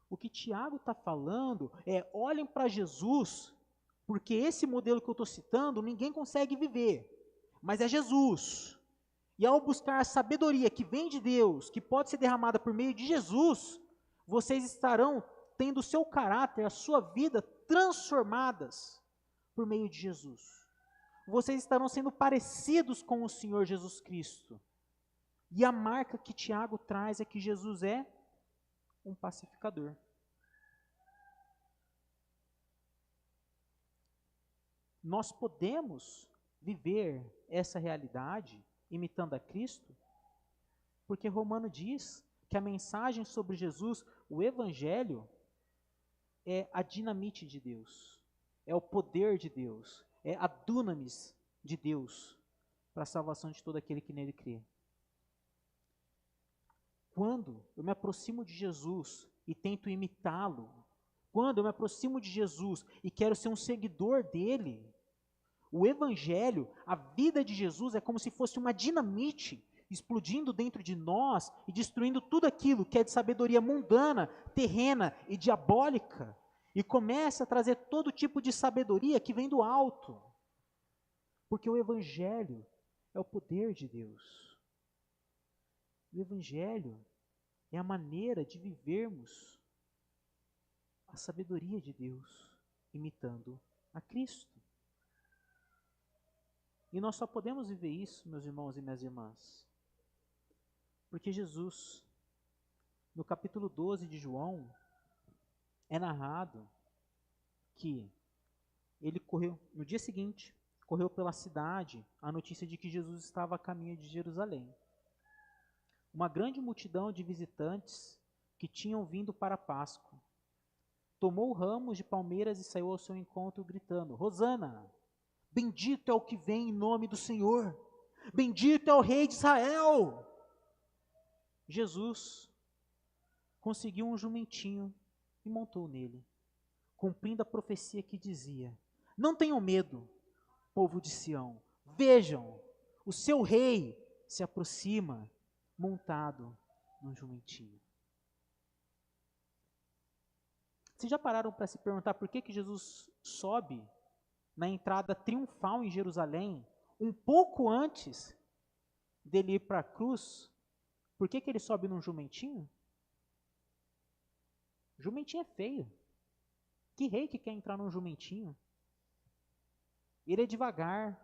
O que Tiago está falando é, olhem para Jesus, porque esse modelo que eu estou citando, ninguém consegue viver. Mas é Jesus. E ao buscar a sabedoria que vem de Deus, que pode ser derramada por meio de Jesus, vocês estarão tendo o seu caráter, a sua vida transformadas por meio de Jesus. Vocês estarão sendo parecidos com o Senhor Jesus Cristo. E a marca que Tiago traz é que Jesus é um pacificador. Nós podemos viver essa realidade imitando a Cristo, porque Romano diz que a mensagem sobre Jesus, o Evangelho, é a dinamite de Deus, é o poder de Deus, é a dunamis de Deus para a salvação de todo aquele que nele crê. quando eu me aproximo de Jesus e tento imitá-lo, quando eu me aproximo de Jesus e quero ser um seguidor dele, o Evangelho, a vida de Jesus é como se fosse uma dinamite explodindo dentro de nós e destruindo tudo aquilo que é de sabedoria mundana, terrena e diabólica, e começa a trazer todo tipo de sabedoria que vem do alto, porque o Evangelho é o poder de Deus. O Evangelho é a maneira de vivermos a sabedoria de Deus, imitando a Cristo. E nós só podemos viver isso, meus irmãos e minhas irmãs, porque Jesus, no capítulo 12 de João, é narrado que ele correu, no dia seguinte, correu pela cidade a notícia de que Jesus estava a caminho de Jerusalém. Uma grande multidão de visitantes que tinham vindo para a Páscoa tomou ramos de palmeiras e saiu ao seu encontro gritando: Hosana! Bendito é o que vem em nome do Senhor. Bendito é o Rei de Israel. Jesus conseguiu um jumentinho e montou nele, cumprindo a profecia que dizia: não tenham medo, povo de Sião. Vejam, o seu rei se aproxima montado num jumentinho. Vocês já pararam para se perguntar por que Jesus sobe na entrada triunfal em Jerusalém, um pouco antes dele ir para a cruz? Por que ele sobe num jumentinho? Jumentinho é feio. Que rei que quer entrar num jumentinho? Ele é devagar,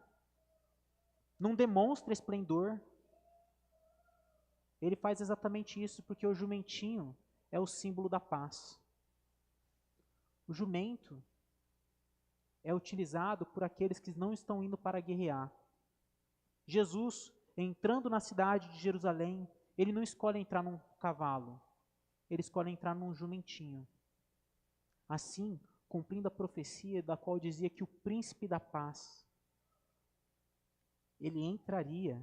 não demonstra esplendor. Ele faz exatamente isso porque o jumentinho é o símbolo da paz. O jumento é utilizado por aqueles que não estão indo para guerrear. Jesus, entrando na cidade de Jerusalém, ele não escolhe entrar num cavalo, ele escolhe entrar num jumentinho. Assim, cumprindo a profecia da qual dizia que o príncipe da paz, ele entraria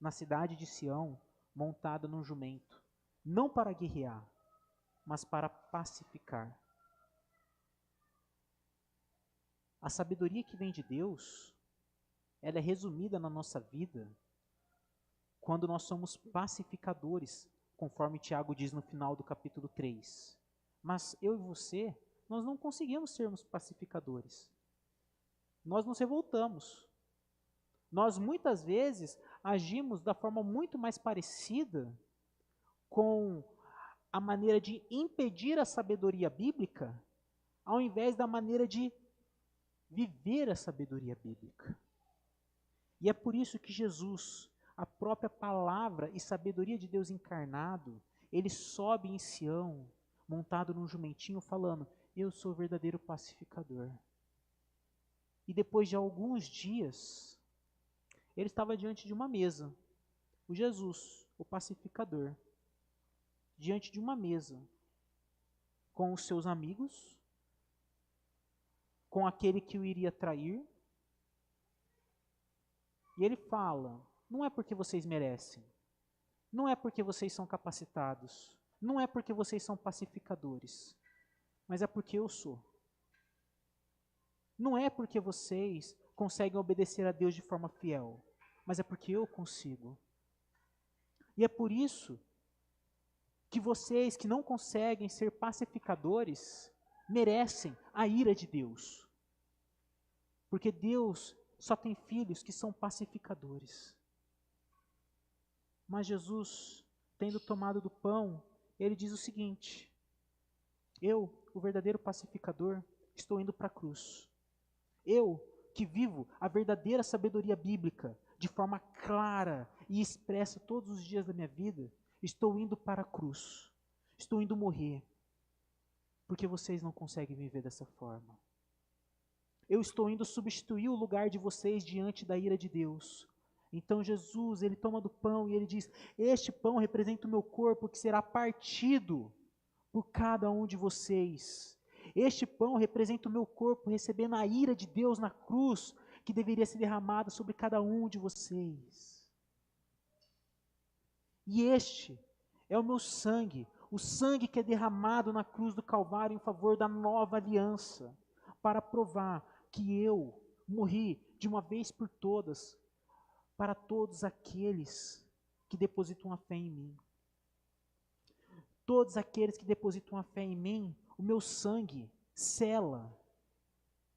na cidade de Sião montado num jumento, não para guerrear, mas para pacificar. A sabedoria que vem de Deus, ela é resumida na nossa vida quando nós somos pacificadores, conforme Tiago diz no final do capítulo 3. Mas eu e você, nós não conseguimos sermos pacificadores. Nós nos revoltamos. Nós muitas vezes agimos da forma muito mais parecida com a maneira de impedir a sabedoria bíblica, ao invés da maneira de viver a sabedoria bíblica. E é por isso que Jesus, a própria palavra e sabedoria de Deus encarnado, ele sobe em Sião, montado num jumentinho, falando: eu sou o verdadeiro pacificador. E depois de alguns dias, ele estava diante de uma mesa, o Jesus, o pacificador, diante de uma mesa, com os seus amigos, com aquele que o iria trair, e ele fala: não é porque vocês merecem, não é porque vocês são capacitados, não é porque vocês são pacificadores, mas é porque eu sou. Não é porque vocês conseguem obedecer a Deus de forma fiel, mas é porque eu consigo. E é por isso que vocês que não conseguem ser pacificadores merecem a ira de Deus. Porque Deus só tem filhos que são pacificadores. Mas Jesus, tendo tomado do pão, ele diz o seguinte: eu, o verdadeiro pacificador, estou indo para a cruz. Eu, que vivo a verdadeira sabedoria bíblica, de forma clara e expressa todos os dias da minha vida, estou indo para a cruz. Estou indo morrer. Porque vocês não conseguem viver dessa forma. Eu estou indo substituir o lugar de vocês diante da ira de Deus. Então Jesus, ele toma do pão e ele diz: este pão representa o meu corpo que será partido por cada um de vocês. Este pão representa o meu corpo recebendo a ira de Deus na cruz, que deveria ser derramada sobre cada um de vocês. E este é o meu sangue, o sangue que é derramado na cruz do Calvário em favor da nova aliança, para provar que eu morri de uma vez por todas, para todos aqueles que depositam a fé em mim. Todos aqueles que depositam a fé em mim, o meu sangue sela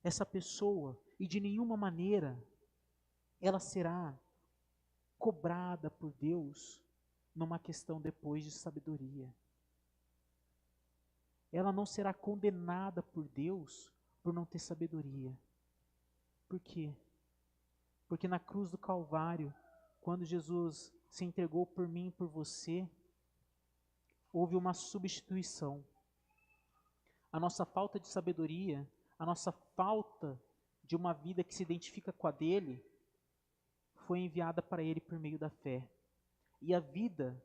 essa pessoa e de nenhuma maneira ela será cobrada por Deus numa questão depois de sabedoria. Ela não será condenada por Deus por não ter sabedoria. Por quê? Porque na cruz do Calvário, quando Jesus se entregou por mim e por você, houve uma substituição. A nossa falta de sabedoria, a nossa falta de uma vida que se identifica com a dele, foi enviada para ele por meio da fé. E a vida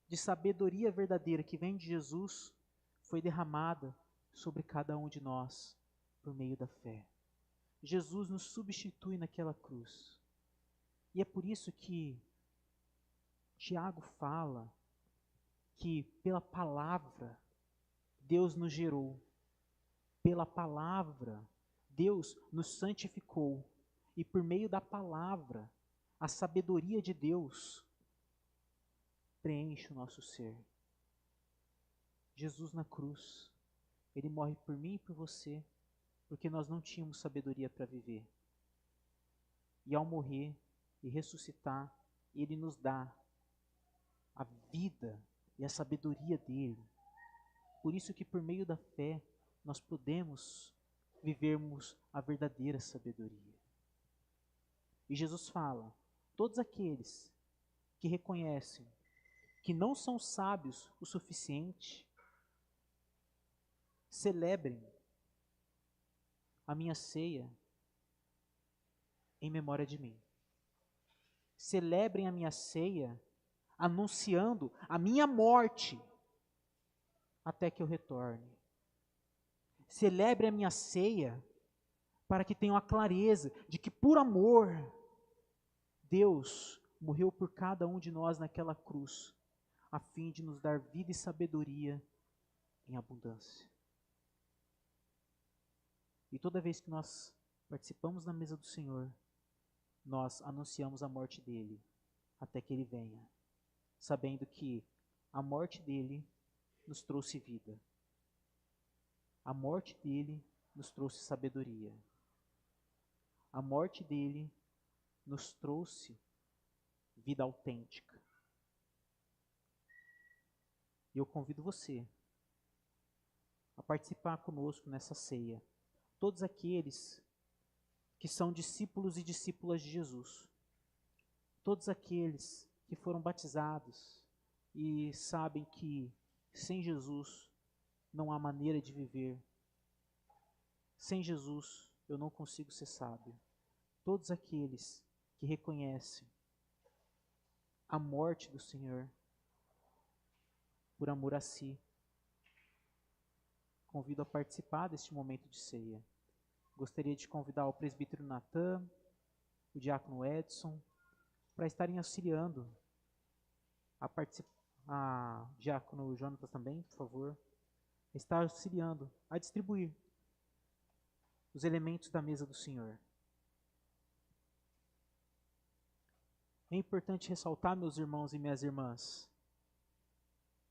de sabedoria verdadeira que vem de Jesus foi derramada sobre cada um de nós por meio da fé. Jesus nos substitui naquela cruz. E é por isso que Tiago fala que pela palavra Deus nos gerou. Pela palavra Deus nos santificou. E por meio da palavra, a sabedoria de Deus preenche o nosso ser. Jesus na cruz, Ele morre por mim e por você, porque nós não tínhamos sabedoria para viver. E ao morrer e ressuscitar, Ele nos dá a vida e a sabedoria dEle. Por isso que por meio da fé, nós podemos vivermos a verdadeira sabedoria. E Jesus fala, todos aqueles que reconhecem que não são sábios o suficiente, celebrem a minha ceia em memória de mim. Celebrem a minha ceia anunciando a minha morte até que eu retorne. Celebrem a minha ceia para que tenham a clareza de que por amor Deus morreu por cada um de nós naquela cruz, a fim de nos dar vida e sabedoria em abundância. E toda vez que nós participamos da mesa do Senhor, nós anunciamos a morte dele, até que ele venha, sabendo que a morte dele nos trouxe vida. A morte dele nos trouxe sabedoria. A morte dele nos trouxe vida autêntica. E eu convido você a participar conosco nessa ceia. Todos aqueles que são discípulos e discípulas de Jesus. Todos aqueles que foram batizados e sabem que sem Jesus não há maneira de viver. Sem Jesus eu não consigo ser sábio. Todos aqueles que reconhecem a morte do Senhor por amor a si, convido a participar deste momento de ceia. Gostaria de convidar o presbítero Natan, o diácono Edson, para estarem auxiliando a diácono Jonatas também, por favor, está auxiliando a distribuir os elementos da mesa do Senhor. É importante ressaltar, meus irmãos e minhas irmãs,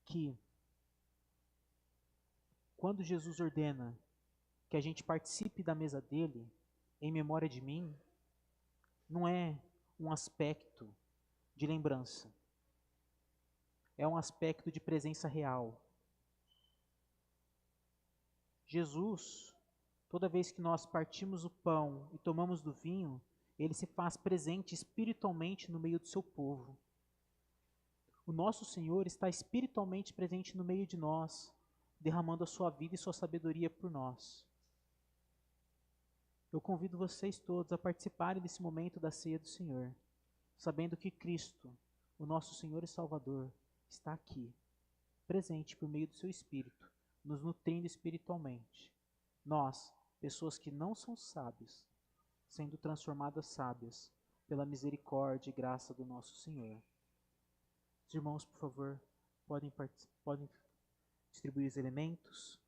que quando Jesus ordena que a gente participe da mesa dele, em memória de mim, não é um aspecto de lembrança. É um aspecto de presença real. Jesus, toda vez que nós partimos o pão e tomamos do vinho, ele se faz presente espiritualmente no meio do seu povo. O nosso Senhor está espiritualmente presente no meio de nós, derramando a sua vida e sua sabedoria por nós. Eu convido vocês todos a participarem desse momento da ceia do Senhor, sabendo que Cristo, o nosso Senhor e Salvador, está aqui, presente por meio do seu Espírito, nos nutrindo espiritualmente. Nós, pessoas que não são sábios, sendo transformadas sábias pela misericórdia e graça do nosso Senhor. Os irmãos, por favor, podem distribuir os elementos.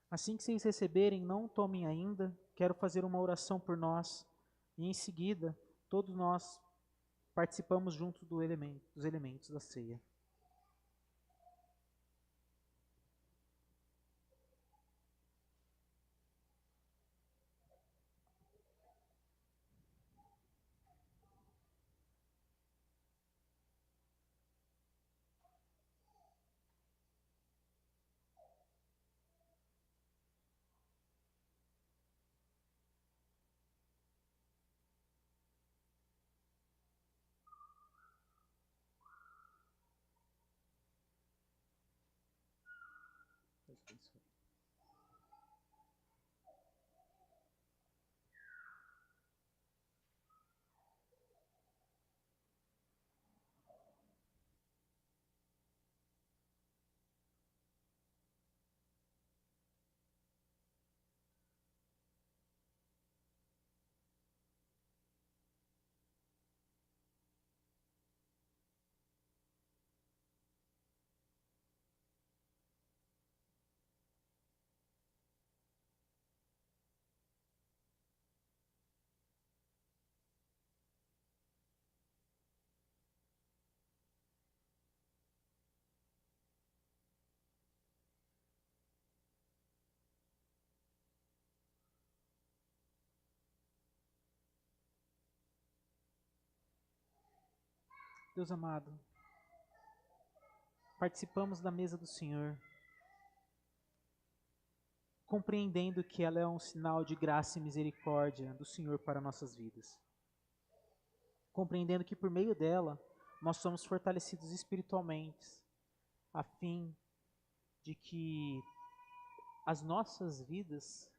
Assim que vocês receberem, não tomem ainda. Quero fazer uma oração por nós. E em seguida, todos nós participamos junto dos elementos da ceia. Deus amado, participamos da mesa do Senhor, compreendendo que ela é um sinal de graça e misericórdia do Senhor para nossas vidas. Compreendendo que por meio dela, nós somos fortalecidos espiritualmente, a fim de que as nossas vidas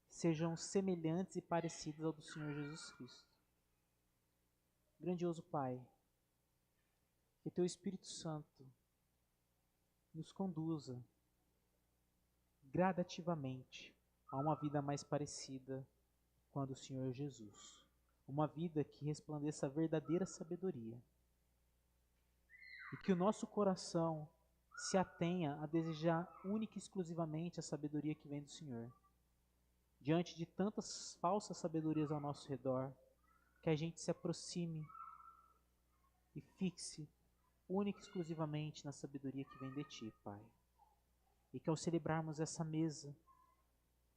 sejam semelhantes e parecidas ao do Senhor Jesus Cristo. Grandioso Pai, que Teu Espírito Santo nos conduza gradativamente a uma vida mais parecida com a do Senhor Jesus. Uma vida que resplandeça a verdadeira sabedoria. E que o nosso coração se atenha a desejar única e exclusivamente a sabedoria que vem do Senhor. Diante de tantas falsas sabedorias ao nosso redor, que a gente se aproxime e fixe única e exclusivamente na sabedoria que vem de Ti, Pai. E que ao celebrarmos essa mesa,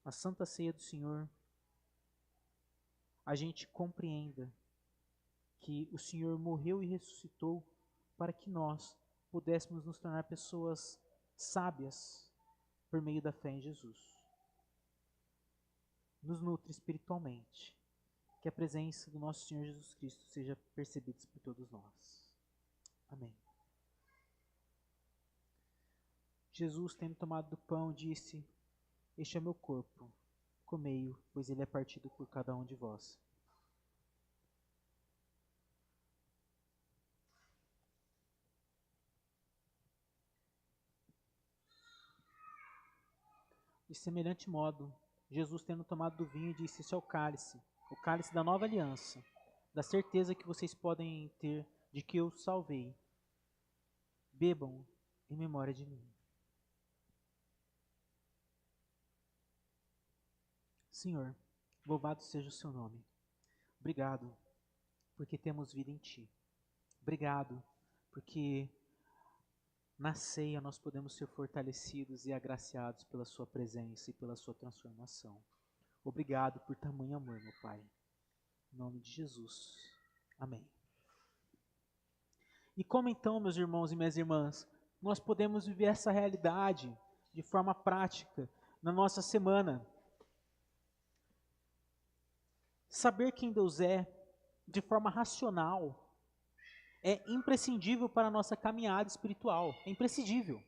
a Santa Ceia do Senhor, a gente compreenda que o Senhor morreu e ressuscitou para que nós pudéssemos nos tornar pessoas sábias por meio da fé em Jesus. Nos nutre espiritualmente. Que a presença do nosso Senhor Jesus Cristo seja percebida por todos nós. Amém. Jesus, tendo tomado do pão, disse: Este é meu corpo, comei-o, pois ele é partido por cada um de vós. De semelhante modo, Jesus, tendo tomado do vinho, disse: Este é o cálice da nova aliança, da certeza que vocês podem ter de que eu os salvei. Bebam em memória de mim. Senhor, louvado seja o seu nome. Obrigado, porque temos vida em Ti. Obrigado, porque na ceia nós podemos ser fortalecidos e agraciados pela Sua presença e pela Sua transformação. Obrigado por tamanho amor, meu Pai. Em nome de Jesus. Amém. E como então, meus irmãos e minhas irmãs, nós podemos viver essa realidade de forma prática na nossa semana? Saber quem Deus é de forma racional é imprescindível para a nossa caminhada espiritual, é imprescindível.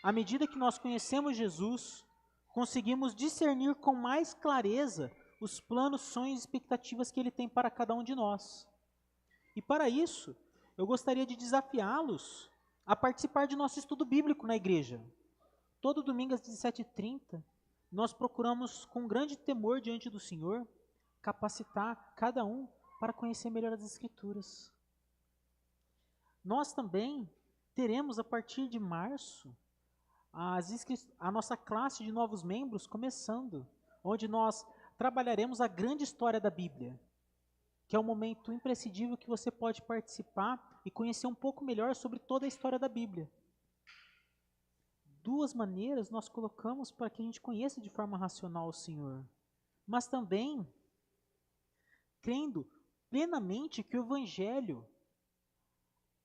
À medida que nós conhecemos Jesus, conseguimos discernir com mais clareza os planos, sonhos e expectativas que Ele tem para cada um de nós. E para isso, eu gostaria de desafiá-los a participar de nosso estudo bíblico na igreja. Todo domingo às 17h30, nós procuramos com grande temor diante do Senhor, capacitar cada um para conhecer melhor as Escrituras. Nós também teremos, a partir de março, a nossa classe de novos membros começando, onde nós trabalharemos a grande história da Bíblia, que é um momento imprescindível que você pode participar e conhecer um pouco melhor sobre toda a história da Bíblia. Duas maneiras nós colocamos para que a gente conheça de forma racional o Senhor, mas também crendo plenamente que o Evangelho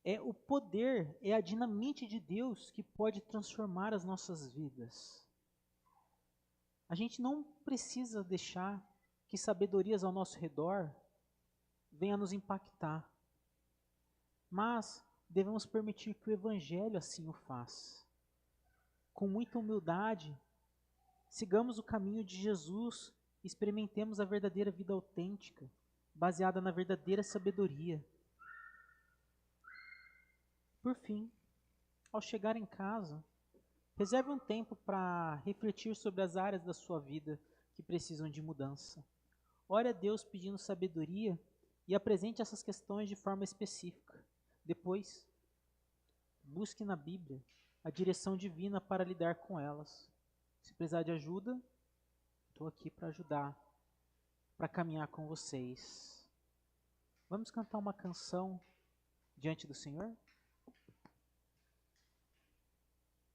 é o poder, é a dinamite de Deus que pode transformar as nossas vidas. A gente não precisa deixar que sabedorias ao nosso redor venham nos impactar, mas devemos permitir que o Evangelho assim o faça. Com muita humildade, sigamos o caminho de Jesus e experimentemos a verdadeira vida autêntica, baseada na verdadeira sabedoria. Por fim, ao chegar em casa, reserve um tempo para refletir sobre as áreas da sua vida que precisam de mudança. Ore a Deus pedindo sabedoria e apresente essas questões de forma específica. Depois, busque na Bíblia a direção divina para lidar com elas. Se precisar de ajuda, estou aqui para ajudar, para caminhar com vocês. Vamos cantar uma canção diante do Senhor?